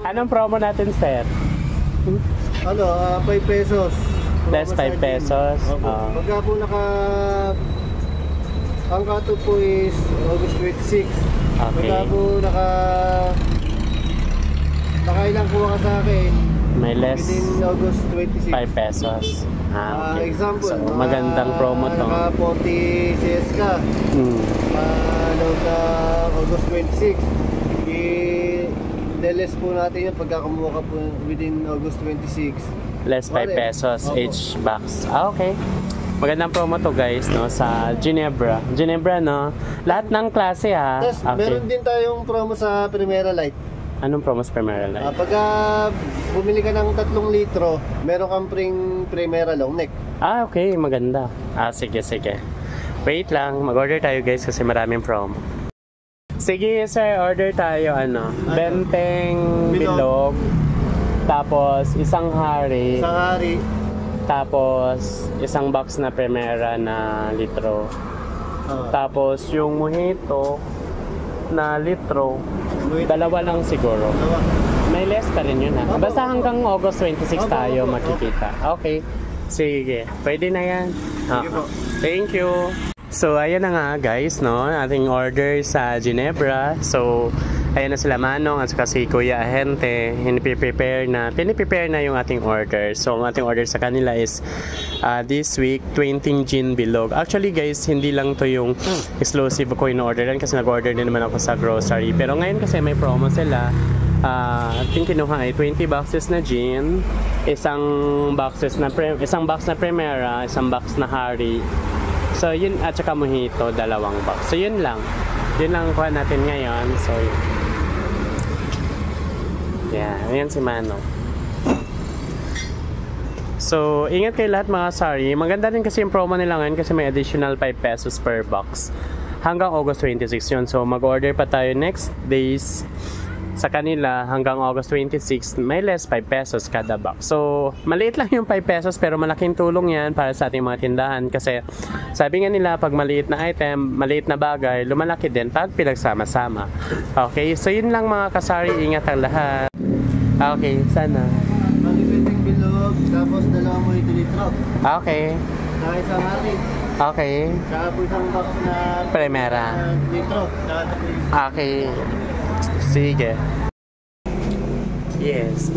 Anong promo natin, sir? Ano, 5 pesos. Less 5 pesos. Pagka po ang kato po is August 26. Okay. Pagka po nakailang po ka sa akin, May less within August 26. 5 pesos. Okay. Example, so, magandang promo to. Naka 40 CS ka. August 26. I-deles po natin yun pagka kumuha ka po within August 26. Less 5 pesos each box. Okay. Magandang promo to guys, no, sa Ginebra. Ginebra, no? Lahat ng klase, ha? Tapos, Okay. meron din tayong promo sa Primera Light. Anong promo sa Primera Light? Pagka bumili ka ng 3 litro, meron kang Primera long neck. Okay. Maganda. Sige, sige. Wait lang. Mag-order tayo guys kasi maraming promo. Sige, sir. Order tayo, benteng bilog. Tapos, isang hari. Isang hari. Tapos, isang box na Primera na litro. Tapos, yung mojito na litro, dalawa lang siguro. May less pa rin yun, ha? Basta hanggang August 26 tayo makikita. Okay. Sige. Pwede na yan. Thank you. So, ayan na nga guys, no? Ating order sa Ginebra. So, ayan na sila Manong at saka si Kuya Ahente. Piniprepare na yung ating order. So, ang ating order sa kanila is this week, 20 gin bilog. Actually guys, hindi lang to yung exclusive ko in-orderan kasi nag-order din naman ako sa grocery. Pero ngayon kasi may promo sila. Ating kinuha ay 20 boxes na gin, isang box na Primera, isang box na Hari. So, yun, at saka mojito, 2 box. So, yun lang. Yun lang ang kuha natin ngayon. So, yun. Yeah, ayan si Manong. So, ingat kayo lahat mga sari. Maganda rin kasi yung promo nila ngayon kasi may additional 5 pesos per box. Hanggang August 26 yun. So, mag-order pa tayo next days sa kanila hanggang August 26, may less 5 pesos kada box. So, maliit lang yung 5 pesos pero malaking tulong yan para sa ating mga tindahan kasi sabi nga nila pag maliit na item, maliit na bagay, lumalaki din pag pinagsama-sama. Okay, so yun lang mga kasari, ingat ang lahat. Okay, sana. Malibiteng bilog, tapos 2 litro. Okay. Saka isang hari. Okay. Saka po isang box na Primera. litro. Okay. Sige. Yes.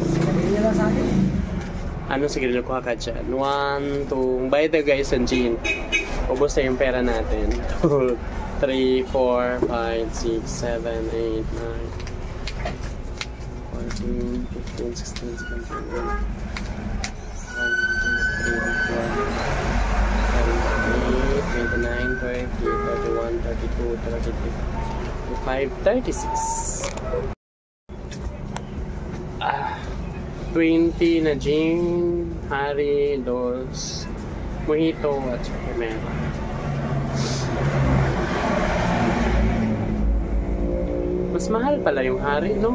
Ano siguro kuha ka dyan? 1, 2. Bayad na guys ang gin. Ubus na yung pera natin. 2, 3, 4, 5, 6, 7, 8, 9, 14, 15, 16, 17, 18, 19, 20, 21, 22, 23, 36. 20 na gin, Hari, dos, mojito at saka Primera. Mas mahal pala yung Hari, no?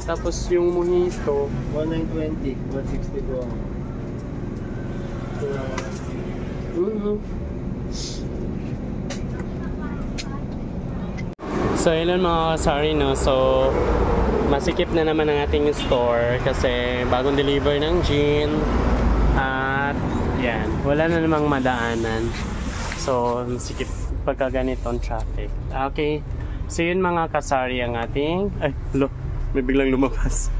Tapos yung mojito 1920, 160 po. So yun mga sorry no, so masikip na naman ang ating store kasi bagong deliver ng gin at yan, wala na namang madaanan, so masikip pagka ganitong traffic. Okay, so yun mga kasari ang ating may biglang lumabas.